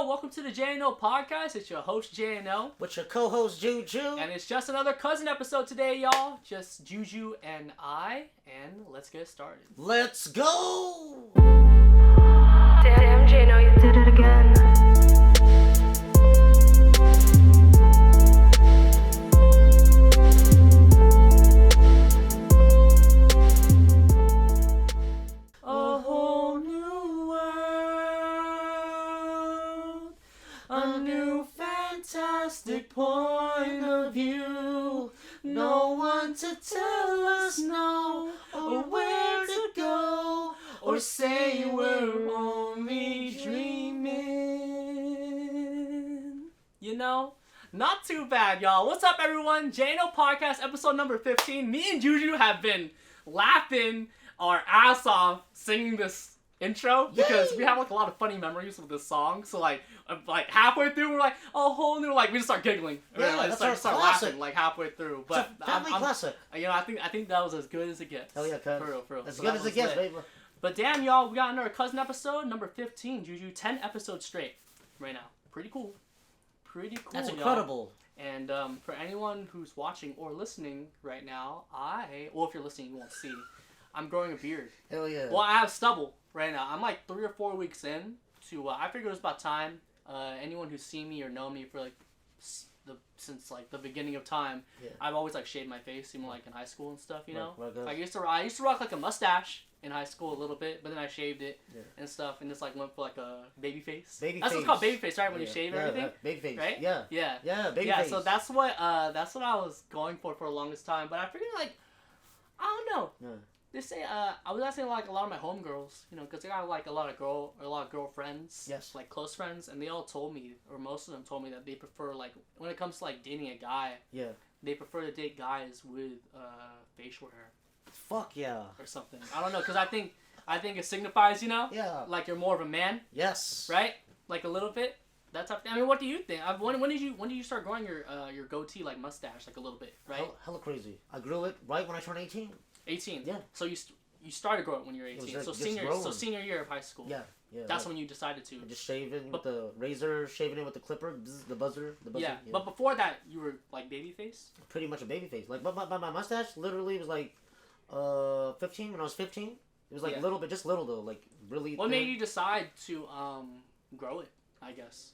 yo, welcome to the JNO podcast. It's your host, JNO. With your co-host, JuJu. And it's just another cousin episode today, y'all. Just JuJu and I. And let's get started. Let's go! Damn, JNO, you did it again. A whole new world, a new fantastic point of view. No one to tell us no, or where to go, or say we're only dreaming. You know? Not too bad, y'all. What's up, everyone? JNO Podcast, episode number 15. Me and JuJu have been laughing our ass off singing this intro because we have like a lot of funny memories with this song. So like halfway through, we're like, a whole new, like we just start giggling. Yeah, like, that's start laughing like halfway through. But it's a family classic. You know, I think that was as good as it gets. Hell yeah, cuz. For real. As So good that as was it gets, lit. baby. But damn, y'all, we got another cousin episode, number 15. JuJu, 10 episodes straight right now. Pretty cool. That's y'all. incredible. And for anyone who's watching or listening right now, well, if you're listening, you won't see. I'm growing a beard. Hell yeah. Well, I have stubble right now. I'm like 3 or 4 weeks in to. I figured it was about time. Anyone who's seen me or known me for like since like the beginning of time, I've always like shaved my face, even like in high school and stuff. You know, I used to rock like a mustache in high school a little bit, but then I shaved it and stuff, and just like went for like a baby face. That's what's called baby face, right? When you shave everything. Baby face. Right? Yeah. Yeah. Baby face. So that's what I was going for the longest time. But I figured like, I don't know. Yeah. They say I was asking like a lot of my homegirls, you know, because I got like a lot of girlfriends, like close friends, and they all told me, or most of them told me that they prefer like when it comes to like dating a guy, they prefer to date guys with facial hair. Fuck yeah. Or something. I don't know, because I think it signifies, you know, like you're more of a man. Yes. Right? Like a little bit. That type. I mean, what do you think? When did you start growing your goatee like mustache like a little bit, right? Hella crazy. I grew it right when I turned 18. 18. Yeah. So you started growing when you were 18. So senior year of high school. Yeah. That's when you decided to. Just shaving with the razor, shaving it with the clipper, the buzzer. Yeah. But before that, you were like baby face. Pretty much a baby face. Like, but my mustache literally was like, 15 when I was 15. It was like little bit, just little though, like really. What made you decide to grow it? I guess.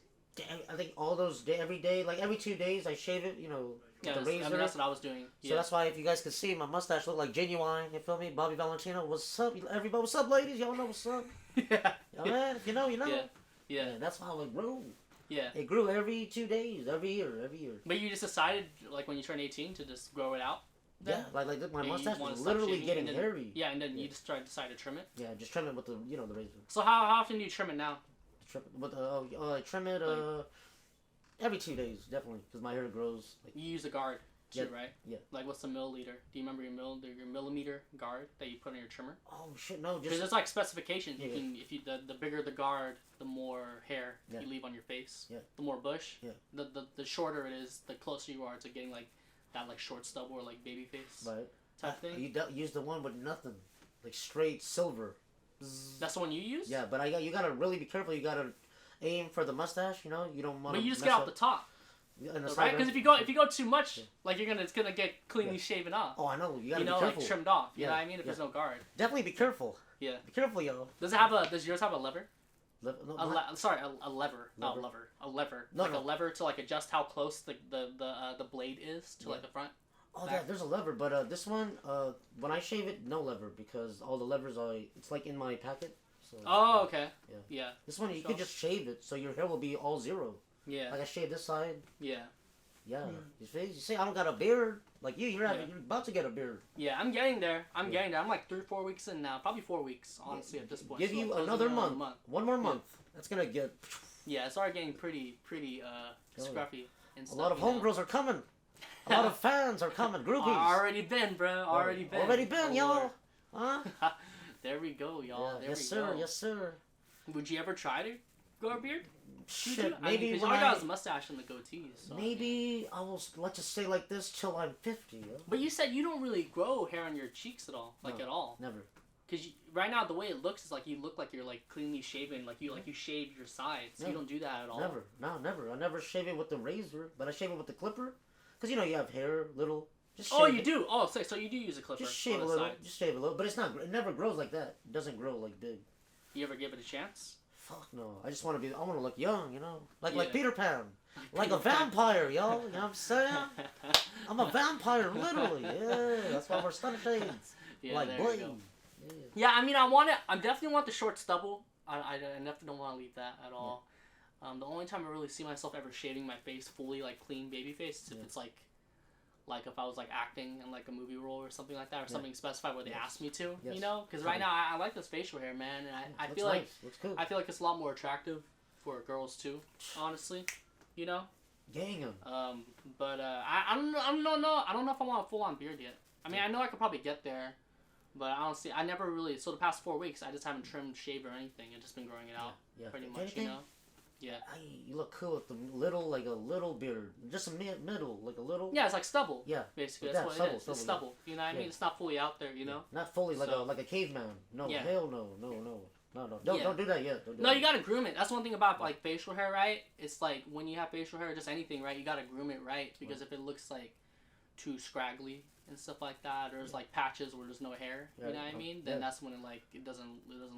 I think all those every day, like every 2 days, I shave it. You know, with the razor. I mean, that's what I was doing. So that's why if you guys could see, my mustache looked like genuine. You feel me? Bobby Valentino. What's up, everybody? What's up, ladies? Y'all know what's up? Yeah. Yo, man, if you know, you know. Yeah. That's how it grew. Yeah. It grew every 2 days, every year. But you just decided, like when you turned 18, to just grow it out. Then? Yeah, like my mustache was literally getting hairy. Yeah, and then you just decided to trim it. Yeah, just trim it with the the razor. So how often do you trim it now? I trim it every 2 days, definitely, because my hair grows. Like, you use a guard too, right? Yeah. Like what's the milliliter? Do you remember your millimeter guard that you put on your trimmer? Oh shit, no, just because there's like specifications. You can the bigger the guard, the more hair you leave on your face. Yeah. The more bush. Yeah. The shorter it is, the closer you are to getting like that like short stubble or like baby face. Right. Type thing. You use the one with nothing, like straight silver. That's the one you use? Yeah, but you gotta really be careful. You gotta aim for the mustache. You know, you don't want. But you just get off the top. Right? Because if you go too much, like it's gonna get cleanly shaven off. Oh, I know. You gotta be careful. Like trimmed off. You know what I mean? If there's no guard. Definitely be careful. Yeah. Be careful, yo. Does yours have a lever? A lever. Not a lever. A lever. No, a lever to like adjust how close the blade is to like the front. Oh yeah, there's a lever, but this one, when I shave it, no lever because all the levers it's like in my packet. So, okay. Yeah. This one you could just shave it, so your hair will be all zero. Yeah. Like I shaved this side. Yeah. Yeah. You see, I don't got a beard. Like you're about to get a beard. Yeah, I'm getting there. I'm like 3 or 4 weeks in now. Probably 4 weeks, honestly, at this point. Give you another month. One more month. That's gonna get. Yeah, it's already getting pretty scruffy and stuff. A lot of homegirls are coming. A lot of fans are coming. Groupies. Already been, bro. Already been, y'all. Huh? There we go, y'all. Yeah, yes, sir. Would you ever try to grow a beard? Shit, maybe when I got a mustache and the goatee. So maybe I will. Let's just stay like this till I'm 50. Yeah? But you said you don't really grow hair on your cheeks at all, at all. Never. Because right now the way it looks is like you look like you're like cleanly shaven, like you shave your sides. You don't do that at all. Never, no, never. I never shave it with the razor, but I shave it with the clipper. Because you have hair, little. Just shave you do. Oh, so you do use a clipper. Just shave a little. Just shave a little, but it's not. It never grows like that. It doesn't grow like big. You ever give it a chance? Fuck no. I just want to be. I want to look young, like Peter Pan, like a vampire, y'all. You know what I'm saying? I'm a vampire, literally. Yeah, that's why we're stunning shades. Yeah, like Blade. Yeah, I mean, I definitely want the short stubble. I definitely don't want to leave that at all. Yeah. The only time I really see myself ever shaving my face fully, like clean baby face, is if it's like if I was like acting in like a movie role or something like that, or something specified where they asked me to, because right now I like this facial hair, man, and I feel like cool. I feel like it's a lot more attractive for girls too, honestly, Gang 'em. But I don't know if I want a full on beard yet. I mean, I know I could probably get there. But honestly, I never really. So the past 4 weeks, I just haven't trimmed, shaved, or anything. I've just been growing it out, pretty much. Yeah. You look cool with the little beard, just a middle, like a little. Yeah, it's like stubble. Yeah. Basically, that's what it is. It's stubble. You know what I mean? It's not fully out there. You know. Not fully like a caveman. No. Yeah. Hell no. Don't do that yet. You gotta groom it. That's one thing about like facial hair, right? It's like when you have facial hair, or just anything, right? You gotta groom it right, because if it looks like too scraggly and stuff like that, or there's like patches where there's no hair, you know what I mean? Then that's when it doesn't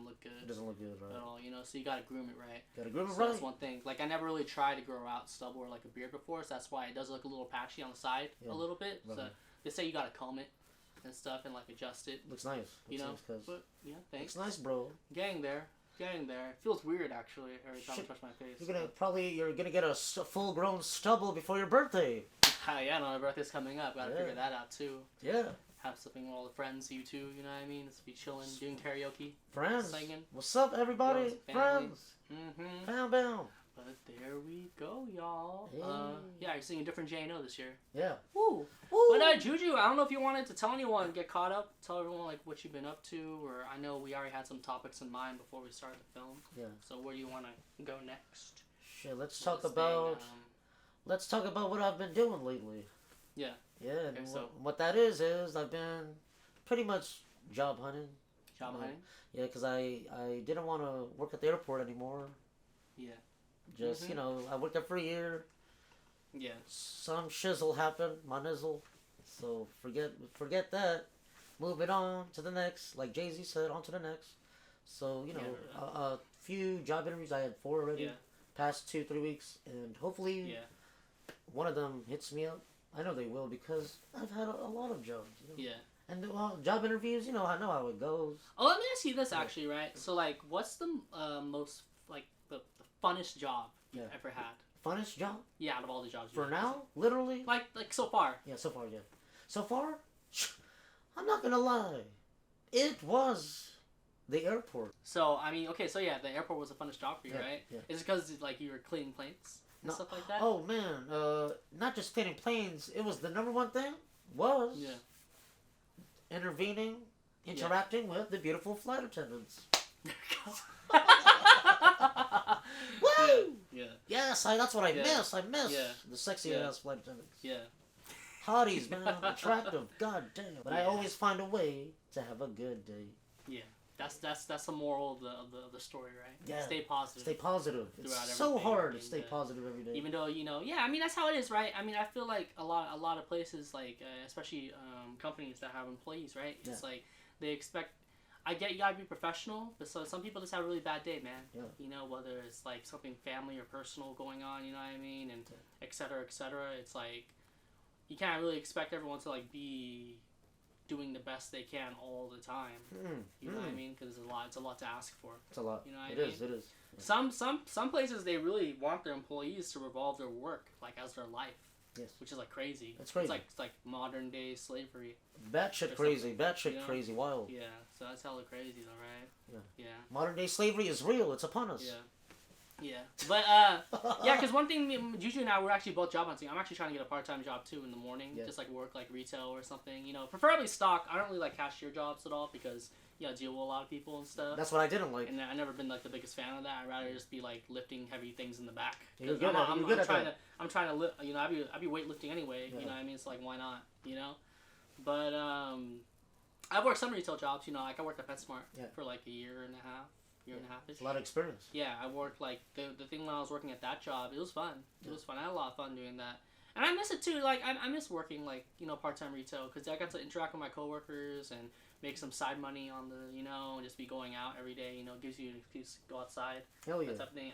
look good. It doesn't look good, right? At all, So you gotta groom it right. Right. That's one thing. Like I never really tried to grow out stubble or like a beard before, so that's why it does look a little patchy on the side a little bit. Right. So they say you gotta comb it and stuff and like adjust it. Looks nice. Nice, but yeah, thanks. Looks nice, bro. Getting there. It feels weird actually every time I touch my face. You're gonna get a full grown stubble before your birthday. Yeah, no, my birthday's coming up. Gotta figure that out too. Yeah. Have something with all the friends, you two, you know what I mean? Just be chilling, doing karaoke. Friends. Singing. What's up, everybody? Friends. Mm-hmm. Bam. But there we go, y'all. Hey. You're singing different JNO this year. Yeah. Woo. But JuJu, I don't know if you wanted to tell anyone, get caught up, tell everyone like what you've been up to, or I know we already had some topics in mind before we started the film. Yeah. So where do you want to go next? Shit, let's talk about what I've been doing lately. Yeah. Yeah, and what that is I've been pretty much job hunting. Job hunting? Yeah, because I didn't want to work at the airport anymore. Yeah. Just, I worked there for a year. Yeah. Some shizzle happened, my nizzle. So forget that. Move it on to the next. Like Jay-Z said, on to the next. So, a few job interviews. I had 4 already. Yeah. Past 2-3 weeks. And hopefully one of them hits me up. I know they will because I've had a lot of jobs. Yeah. And job interviews, I know how it goes. Oh, let me ask you this actually, right? So, like, what's the most, like, the funnest job you've ever had? Funnest job? Yeah, out of all the jobs. For now? Literally? Like so far. Yeah, so far, yeah. So far? I'm not gonna lie. It was the airport. So, I mean, okay, so yeah, the airport was the funnest job for you, right? Yeah. Is it because, like, you were cleaning planes and stuff like that? Oh, man. Not just cleaning planes. It was the number one thing intervening, interacting with the beautiful flight attendants. Woo! Yeah. Yes, that's what I miss. I miss the sexy ass flight attendants. Yeah. Hotties, man, attractive. God damn. But I always find a way to have a good day. Yeah. That's the moral of the story, right? Yeah. Stay positive. Stay positive. It's so hard to stay positive every day. Even though I mean that's how it is, right? I mean I feel like a lot of places, like especially companies that have employees, right? It's like they expect. I get you gotta be professional, but some people just have a really bad day, man. Yeah. Whether it's like something family or personal going on, you know what I mean, and et cetera, et cetera. It's like you can't really expect everyone to like be doing the best they can all the time. You know what I mean? Because it's a lot to ask for. It's a lot. You know what I mean? It is. Yeah. Some places they really want their employees to revolve their work like as their life. Yes. Which is like crazy. It's crazy. It's like modern day slavery. Batshit crazy. Batshit crazy. Wild. Yeah. So that's hella crazy though, right? Yeah. Modern day slavery is real. It's upon us. Yeah. Yeah, but because one thing, JuJu and I, we're actually both job hunting. I'm actually trying to get a part-time job too in the morning, just like work like retail or something. Preferably stock. I don't really like cashier jobs at all because I deal with a lot of people and stuff. That's what I didn't like. And I've never been like the biggest fan of that. I'd rather just be like lifting heavy things in the back. You're good at that. I'm trying to lift. I'd be weightlifting anyway. You know what I mean? It's like why not? But I've worked some retail jobs. You know, like I worked at PetSmart Yeah. for like a year and a half. It's a lot of experience. Yeah, I worked like the thing when I was working at that job. It was fun. It was fun. I had a lot of fun doing that, and I miss it too. Like I miss working like part-time retail because I got to interact with my coworkers and make some side money on the and just be going out every day. You know, gives you an excuse to go outside. Hell yeah. That type of thing.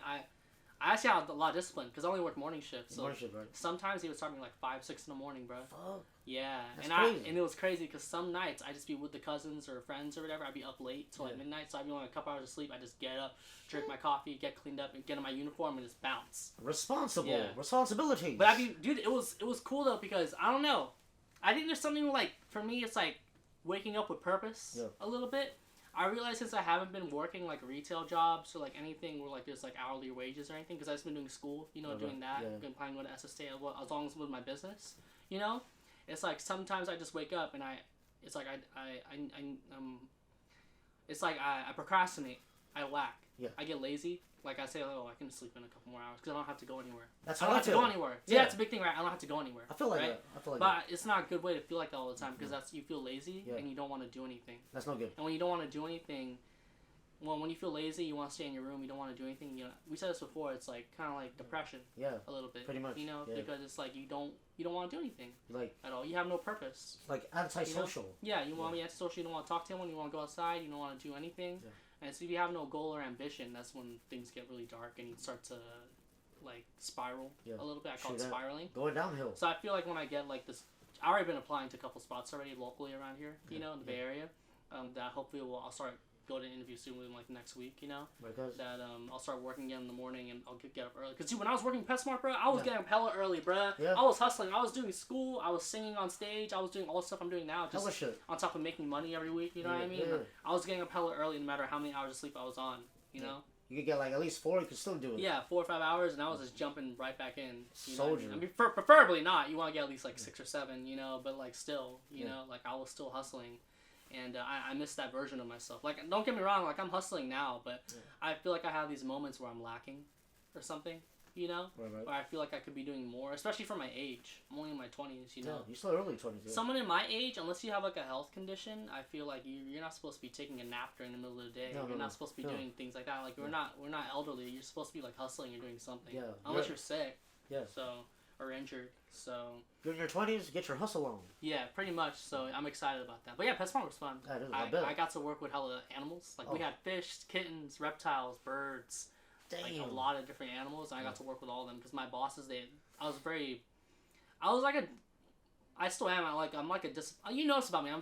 I actually had a lot of discipline because I only worked morning shifts. So morning shift, right? sometimes he would start me like 5, 6 in the morning, bro. Fuck. Yeah, That's and crazy. and it was crazy because some nights I just be with the cousins or friends or whatever. I'd be up late till like midnight, so I'd be on a couple hours of sleep. I just get up, drink my coffee, get cleaned up, and get in my uniform and just bounce. Responsible. Responsibility. But dude, it was cool though because I don't know. I think there's something like for me, it's like waking up with purpose a little bit. I realize since I haven't been working like retail jobs or like anything where like there's like hourly wages or anything because I've just been doing school, doing that, been planning to go to SST as long as with my business, It's like sometimes I just wake up and it's like I procrastinate, I lack, I get lazy. Like I say, I can sleep in a couple more hours because I don't have to go anywhere. That's I don't have to go anywhere. Yeah, that's a big thing, right? I don't have to go anywhere. I feel like right? that. I feel like but that. it's not a good way to feel like that all the time because you feel lazy and you don't want to do anything. That's not good. And when you don't want to do anything, when you feel lazy, you want to stay in your room. You don't want to do anything. We said this before. It's like kind of like depression. Yeah. A little bit. Pretty much. Because it's like you don't want to do anything. Like at all. You have no purpose. Like antisocial. Yeah. You want to be antisocial. You don't want to talk to anyone. You want to go outside. You don't want to do anything. Yeah. And so if you have no goal or ambition, that's when things get really dark and you start to like spiral a little bit. I call it spiraling. Going downhill. So I feel like when I get like this, I've already been applying to a couple spots already locally around here, in the Bay Area. That hopefully I'll start going to interview soon with like next week, Because that I'll start working again in the morning and I'll get up early. Cause when I was working PetSmart, bro, I was getting up hella early, bro. Yeah. I was hustling. I was doing school. I was singing on stage. I was doing all the stuff I'm doing now. Just shit. On top of making money every week, you know what I mean? Yeah. I was getting up hella early no matter how many hours of sleep I was on, you know? You could get like at least 4, you could still do it. Yeah, 4 or 5 hours, and I was just jumping right back in. Soldier. I mean, preferably not. You want to get at least like 6 or 7, but like still, like I was still hustling. And I miss that version of myself. Like, don't get me wrong, like I'm hustling now, but I feel like I have these moments where I'm lacking or something, Right. Where I feel like I could be doing more, especially for my age. I'm only in my 20s, Yeah, you're still early 20s. Someone in my age, unless you have like a health condition, I feel like you're not supposed to be taking a nap during the middle of the day. You're not supposed to be doing things like that. Like we're not elderly. You're supposed to be like hustling or doing something. Yeah. Unless you're sick. Yeah. Or injured. So. You're in your 20s, get your hustle on. Yeah, pretty much. So I'm excited about that. But yeah, PetSmart was fun. That is, I bet. I got to work with hella animals. Like we had fish, kittens, reptiles, birds. Damn. Like a lot of different animals. And I got to work with all of them because my bosses, I still am. I'm like a you know this about me. I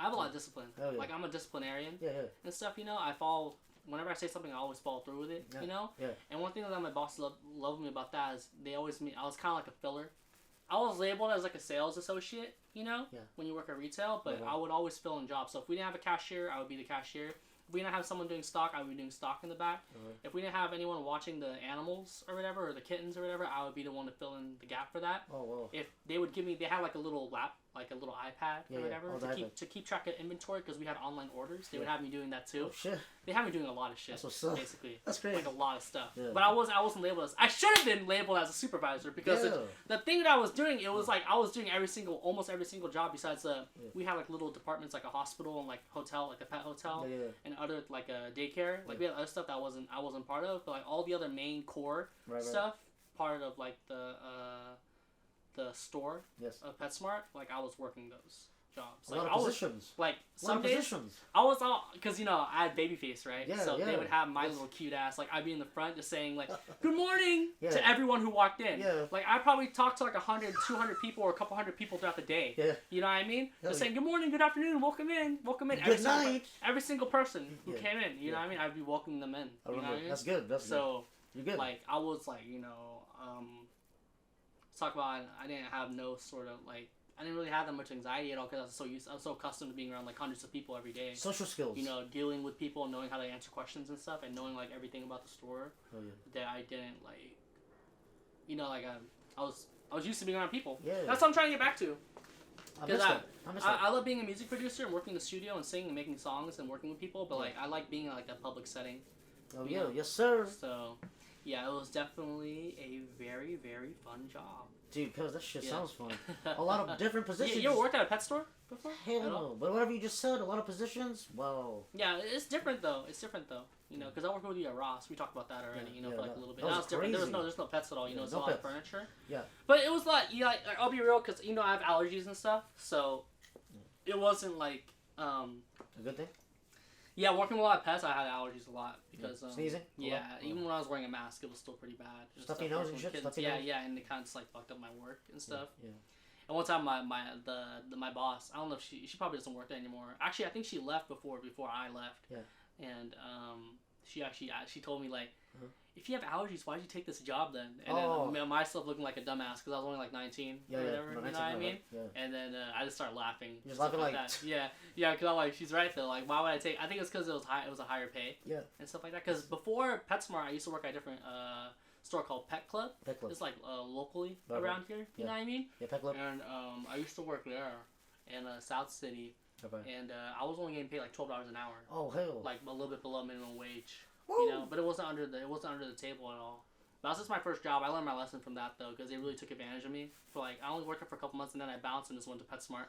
have a lot of discipline. Yeah. Like I'm a disciplinarian. Yeah. And stuff. I follow. Whenever I say something, I always follow through with it. Yeah. Yeah. And one thing that my bosses love me about that is I was kind of like a filler. I was labeled as like a sales associate, when you work at retail, but I would always fill in jobs. So if we didn't have a cashier, I would be the cashier. If we didn't have someone doing stock, I would be doing stock in the back. If we didn't have anyone watching the animals or whatever, or the kittens or whatever, I would be the one to fill in the gap for that. Oh, wow. If they would they had like a little iPad or whatever to keep track of inventory because we had online orders. They would have me doing that too. Oh, shit. They have me doing a lot of shit. That's what's up. Basically. That's crazy. Like a lot of stuff. Yeah. But I wasn't labeled as. I should have been labeled as a supervisor because the thing that I was doing, it was like I was doing almost every single job besides we had like little departments like a hospital and like hotel, like a pet hotel, and other like a daycare. Like we had other stuff that I wasn't part of, but like all the other main core stuff, part of like the store of PetSmart, like I was working those jobs. Like, a lot of positions. Like some days, I was all because I had baby face, right? Yeah, so they would have my little cute ass. Like I'd be in the front just saying like "Good morning" to everyone who walked in. Yeah. Like I probably talked to like 100, 200 people or a couple hundred people throughout the day. Yeah. You know what I mean? Just saying "Good morning," "Good afternoon," "Welcome in," "Welcome in." Good night. Every single person who came in. You know what I mean? I'd be welcoming them in. I remember. You know what I mean? That's good. That's so. You're good. Like I was like talk about I didn't have no sort of like I didn't really have that much anxiety at all because I was so accustomed to being around like hundreds of people every day. Social skills. Dealing with people, knowing how to answer questions and stuff, and knowing like everything about the store. Oh, yeah. That I didn't like. I was used to being around people. Yeah. That's what I'm trying to get back to. Because I love being a music producer and working in the studio and singing and making songs and working with people, but like I like being in like a public setting. Oh yeah, yes sir. So, Yeah, it was definitely a very, very fun job. Dude, cuz that shit sounds fun. A lot of different positions. You ever worked at a pet store before? Hell no. But whatever you just said, a lot of positions, wow. Yeah, it's different though. You know, because I worked with you at Ross. We talked about that already. You know, for like a little bit. That was different. crazy. There's no pets at all. You know, it's no a lot of pets. furniture. Yeah. But it was like, I'll be real, because I have allergies and stuff, so it wasn't like a good thing. Yeah, working with a lot of pets, I had allergies a lot because sneezing. Yeah, even when I was wearing a mask, it was still pretty bad. Stuffy nose and shit. Yeah, and it kind of just like fucked up my work and stuff. Yeah. And one time, my boss, I don't know if she probably doesn't work there anymore. Actually, I think she left before I left. Yeah. And she told me like, if you have allergies, why did you take this job then? And then myself looking like a dumbass because I was only like 19 or whatever. You know what I mean? Yeah. And then I just started laughing. You're just laughing like that. Yeah, because I'm like, she's right though. Like, why would I take? I think it's because it was a higher pay. Yeah. And stuff like that. Because before PetSmart, I used to work at a different store called Pet Club. Pet Club. It's like locally around here. You know what I mean? Yeah, Pet Club. And I used to work there in South City. Okay. And I was only getting paid like $12 an hour. Oh hell. Like a little bit below minimum wage. Woo. You know, but it wasn't under the table at all. But that was just my first job. I learned my lesson from that though, because they really took advantage of me. For like, I only worked there for a couple months and then I bounced and just went to PetSmart.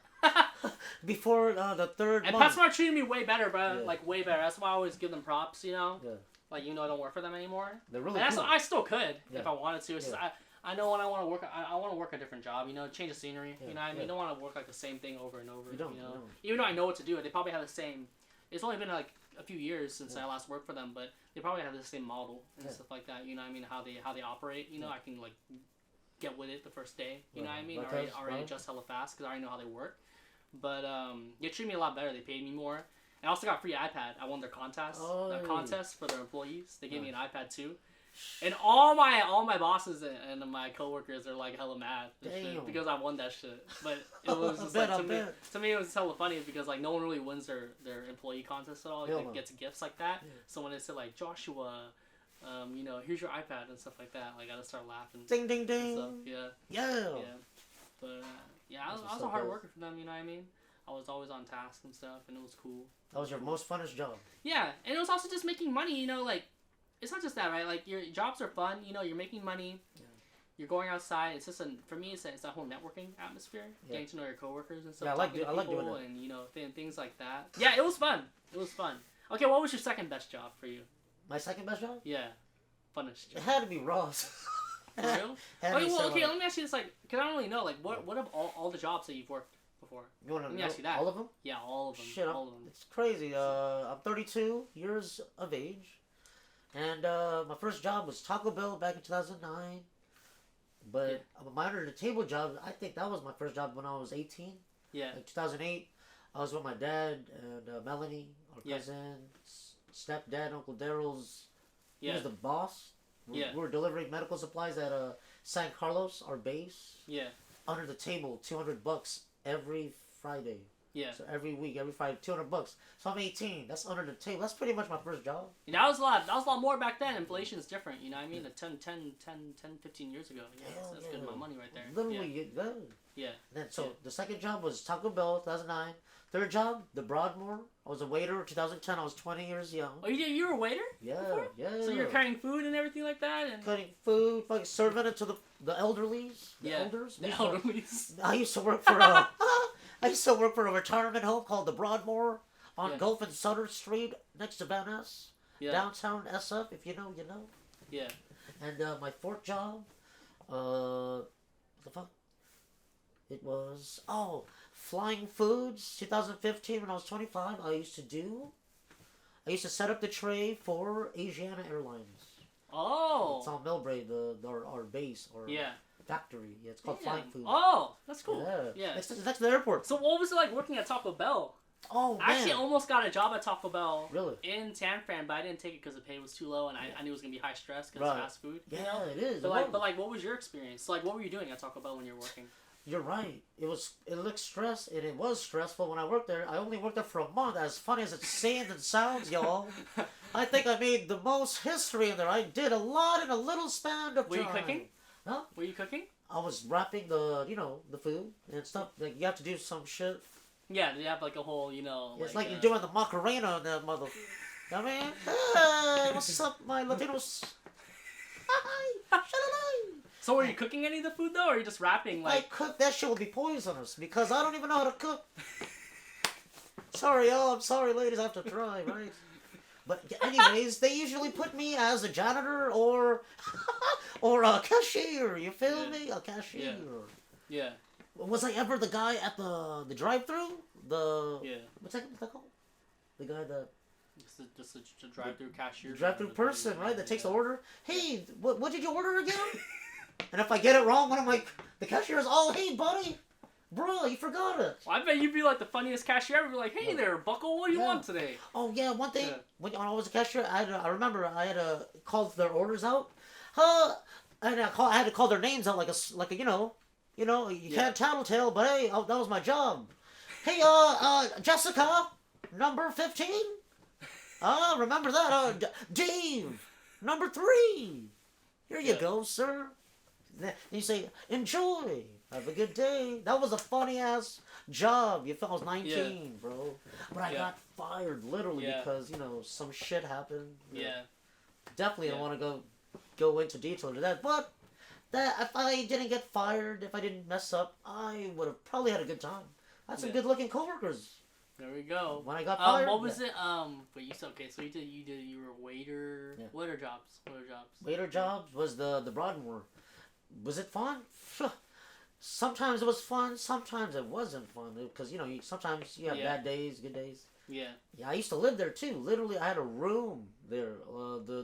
Before the third and month. PetSmart treated me way better, bro. Yeah. Like way better. That's why I always give them props. You know. Yeah. Like I don't work for them anymore. They're really and cool. I still could if I wanted to. It's just, I know when I want to work. I want to work a different job. You know, change the scenery. You know what I mean? You don't want to work like the same thing over and over. You don't. Even though I know what to do, they probably have the same. It's only been like a few years since I last worked for them, but they probably have the same model and stuff like that. You know what I mean? How they operate. You know, I can like get with it the first day. You know what I mean? Already adjust hella fast because I already know how they work. But they treated me a lot better. They paid me more. And I also got a free iPad. I won their contest. Contest for their employees. They gave me an iPad too. And all my bosses and my coworkers are like hella mad because I won that shit. But it was just like to me it was hella funny because like no one really wins their employee contest at all. Like, gets gifts like that. Yeah. So when they said like Joshua, you know, here's your iPad and stuff like that, like I just start laughing. Ding ding ding. Stuff. Yeah. Yeah. But I was a hard worker for them. You know what I mean? I was always on task and stuff, and it was cool. That was your most funnest job. Yeah, and it was also just making money. You know, like. It's not just that, right? Like, your jobs are fun. You know, you're making money. Yeah. You're going outside. It's just for me, it's that whole networking atmosphere. Yeah. Getting to know your coworkers and stuff. Yeah, I like doing that. And, you know, things like that. Yeah, it was fun. Okay, what was your second best job for you? My second best job? Yeah. Funnest job. It had to be Ross. For real? Okay, let me ask you this, like, because I don't really know, like, what of all the jobs that you've worked before? You want to know ask you that. All of them? Yeah, all of them. Shit, all of them. It's crazy. I'm 32 years of age. And my first job was Taco Bell back in 2009. But my under-the-table job, I think that was my first job when I was 18. Yeah. Like 2008, I was with my dad and Melanie, our cousin, stepdad, Uncle Daryl's. He was the boss. We were delivering medical supplies at San Carlos, our base. Yeah. Under the table, $200 every Friday. Yeah. So every week, every Friday, $200. So I'm 18. That's under the table. That's pretty much my first job. Yeah, that was a lot more back then. Inflation is different. You know what I mean? 10, 15 years ago. Yeah, that's good amount of money right there. Literally, Yeah. And then the second job was Taco Bell, 2009. Third job, the Broadmoor. I was a waiter. 2010, I was 20 years young. Oh, you were a waiter? Yeah, before? yeah. So you're carrying food and everything like that? And... Cutting food, fucking serving it to the elderlies. The elders. The elderlies. I used to work for a retirement home called the Broadmoor on Gulf and Sutter Street next to Van Ness. Yeah. Downtown SF, if you know, you know. Yeah. And my fourth job, what the fuck? It was, Flying Foods, 2015 when I was 25, I used to set up the tray for Asiana Airlines. Oh. It's on Millbrae, our base, or factory. Yeah, it's called Flying Foods. Oh, that's cool. Yeah. It's next to the airport. So what was it like working at Taco Bell? Oh, man. I actually almost got a job at Taco Bell. Really? In San Fran, but I didn't take it because the pay was too low, and I knew it was going to be high stress because it's fast food. Yeah, you know? it is. But what was your experience? Like, what were you doing at Taco Bell when you were working? You're right. It looked stressed, and it was stressful when I worked there. I only worked there for a month. As funny as it seemed and sounds, y'all. I think I made the most history in there. I did a lot in a little span of time. Were you cooking? Huh? Were you cooking? I was wrapping the food and stuff. Like, you have to do some shit. Yeah, you have like a whole, It's like you're doing the Macarena in that mother. I mean, hey, what's up, my Latinos? So are you cooking any of the food though, or are you just rapping like? I cook that shit will be poisonous because I don't even know how to cook. Sorry, y'all. I'm sorry, ladies. I have to try, right? But anyways, they usually put me as a janitor or a cashier. You feel me? A cashier. Yeah. Was I ever the guy at the drive-thru? What's that called? The guy that. Just a drive-thru cashier. Drive-thru person, right? That takes the order. Hey, what did you order again? And if I get it wrong, when I'm like, the cashier's, oh, hey, buddy. Bro, you forgot it. Well, I bet you'd be like the funniest cashier ever. Be like, hey there, Buckle, what do you want today? Oh, yeah, one thing. When I was a cashier, I remember I had to call their orders out. And I had to call their names out like a you can't tattletale, but hey, that was my job. Hey, Jessica, number 15. Remember that. Dave, number 3. Here you go, sir. And you say, enjoy. Have a good day. That was a funny-ass job. You felt I was 19, bro. But I got fired, literally, because, some shit happened. Yeah. Definitely don't want to go into detail to that. But if I didn't get fired, if I didn't mess up, I would have probably had a good time. I had some good-looking coworkers. There we go. When I got fired. What was it? But you said, okay, so you were a waiter. Yeah. Waiter jobs. Waiter jobs was the Broadmoor. Was it fun? Sometimes it was fun. Sometimes it wasn't fun because sometimes you have bad days, good days. Yeah. Yeah, I used to live there too. Literally, I had a room there.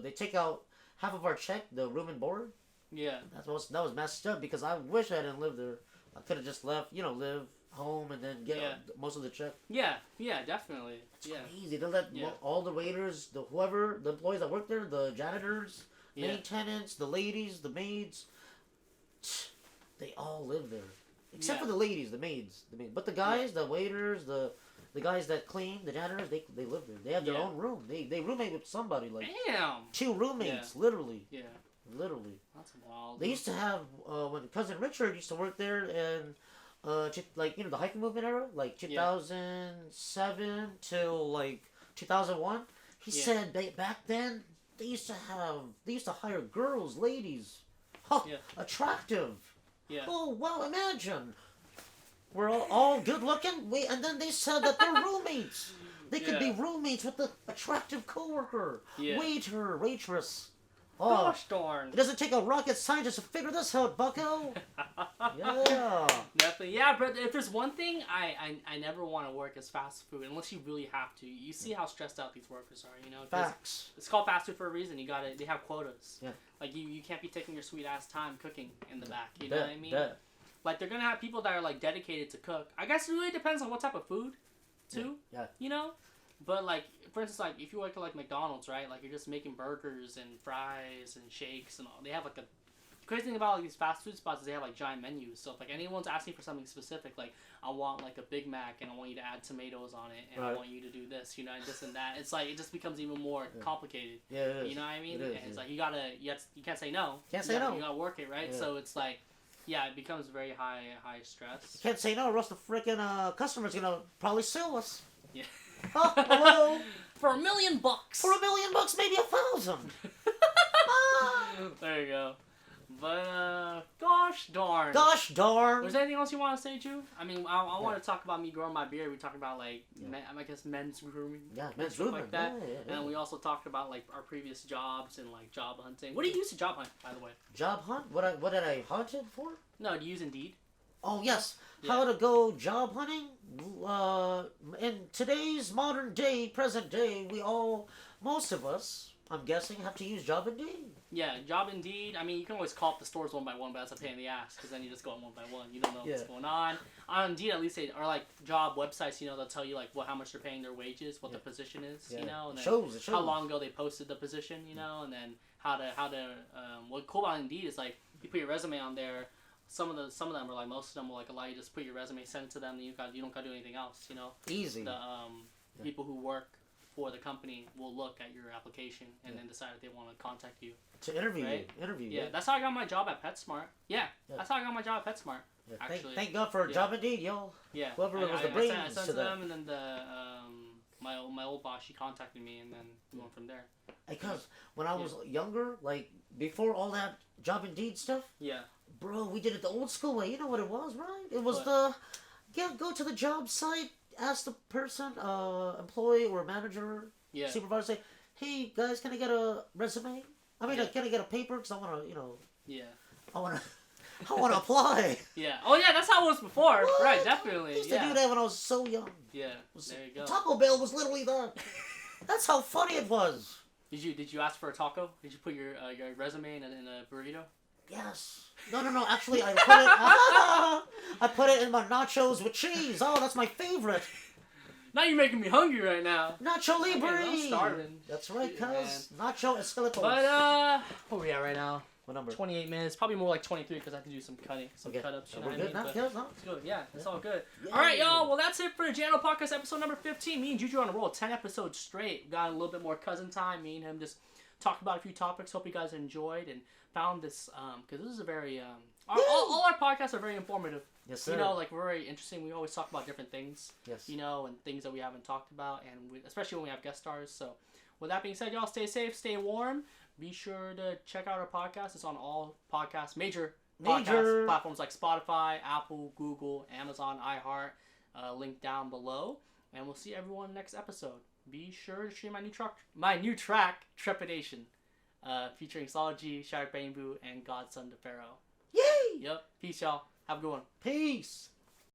They take out half of our check, the room and board. Yeah. That was messed up because I wish I didn't live there. I could have just left, live home and then get most of the check. Yeah. Yeah, definitely. It's crazy. They let all the waiters, the employees that work there, the janitors, maintenance, the ladies, the maids. They all live there, except for the ladies, the maids. But the guys, the waiters, the guys that clean, the janitors, they live there. They have their own room. They roommate with somebody like 2 roommates, literally. Yeah. Literally. That's wild. They used to have when cousin Richard used to work there, and the hiking movement era, like 2007 till like 2001. He said back then they used to hire girls, ladies. Attractive. Yeah. Oh, well, imagine. We're all good looking. And then they said that they're roommates. They could be roommates with the attractive coworker, waiter, waitress. Oh, gosh darn. It doesn't take a rocket scientist to figure this out, bucko. Yeah. Definitely. Yeah, but if there's one thing, I never want to work as fast food unless you really have to. You see how stressed out these workers are, Facts. It's called fast food for a reason. They have quotas. Yeah. Like, you can't be taking your sweet ass time cooking in the back. You know what I mean? Like, they're going to have people that are, like, dedicated to cook. I guess it really depends on what type of food, too. Yeah. But, like, for instance, like, if you work at, like, McDonald's, right? Like, you're just making burgers and fries and shakes and all. They have, like, crazy thing about, like, these fast food spots is they have, like, giant menus. So if, like, anyone's asking for something specific, like, I want, like, a Big Mac and I want you to add tomatoes on it and I want you to do this, and this and that. It's, like, it just becomes even more complicated. Yeah, it is. You know what I mean? It is, and it's, like, you can't say no. Can't say no. You gotta work it, right? Yeah. So it's, like, it becomes very high stress. You can't say no or else the freaking customer's gonna probably sue us. Yeah. Oh, hello? For $1 million. For $1 million, maybe 1,000. There you go. But, gosh darn. Gosh darn. Was there anything else you want to say, Ju? I mean, I want to talk about me growing my beard. We talked about, like, I guess men's grooming. Yeah, men's grooming. Like that. Yeah. And we also talked about, like, our previous jobs and, like, job hunting. What do you use to job hunt, by the way? Job hunt? What did I hunt it for? No, do you use Indeed? Oh, yes. How to go job hunting? In today's modern day, present day, most of us, I'm guessing, have to use Job Indeed. Yeah, Job Indeed. I mean, you can always call up the stores one by one, but that's a pain in the ass because then you just go on one by one. You don't know what's going on. On Indeed, at least they are like job websites. They'll tell you like how much they're paying their wages, what the position is. And then shows. How long ago they posted the position. And then how to what's cool about Indeed is like you put your resume on there. Some of them are like most of them will like allow you to just put your resume, send it to them, and you don't got to do anything else. Easy. The people who work for the company will look at your application and then decide if they want to contact you. To interview you. Yeah, that's how I got my job at PetSmart. Yeah, that's how I got my job at PetSmart. Yeah. Actually. Thank God for Job Indeed, yo. Yeah. Whoever was the brains I sent to them, and then my old boss, she contacted me, and then we went from there. Because when I was younger, like before all that job Indeed stuff, bro, we did it the old school way. You know what it was, right? It was go to the job site, ask the person, employee or manager, supervisor, say, hey guys, can I get a resume? I mean, can I get a paper? Because I want to, I want to apply. Yeah. Oh yeah, that's how it was before. What? Right, definitely. I used to do that when I was so young. Yeah. There you go. Taco Bell was literally that. That's how funny it was. Did you ask for a taco? Did you put your resume in a burrito? Yes. No. Actually, I put it in my nachos with cheese. Oh, that's my favorite. Now you're making me hungry right now. Nacho Libre. I'm starving. That's right, cuz. Nacho Escalatos. But where we at right now? What number? 28 minutes. Probably more like 23 because I have to do some cutting, some cut-ups. You know we're good now? It's good. Yeah, it's all good. Yeah. All right, y'all. Well, that's it for the JNO podcast episode number 15. Me and JuJu on a roll. 10 episodes straight. We got a little bit more cousin time. Me and him just talked about a few topics. Hope you guys enjoyed and found this, because this is a very, all our podcasts are very informative. Yes, sir. You know, like, we're very interesting. We always talk about different things. Yes. You know, and things that we haven't talked about, and especially when we have guest stars. So, with that being said, y'all, stay safe, stay warm. Be sure to check out our podcast. It's on all major podcast platforms like Spotify, Apple, Google, Amazon, iHeart. Link down below. And we'll see everyone next episode. Be sure to stream my new track, Trepidation, featuring Solid G, Shark Bamboo, and Godson DeFaro. Yay! Yep. Peace, y'all. Have a good one. Peace.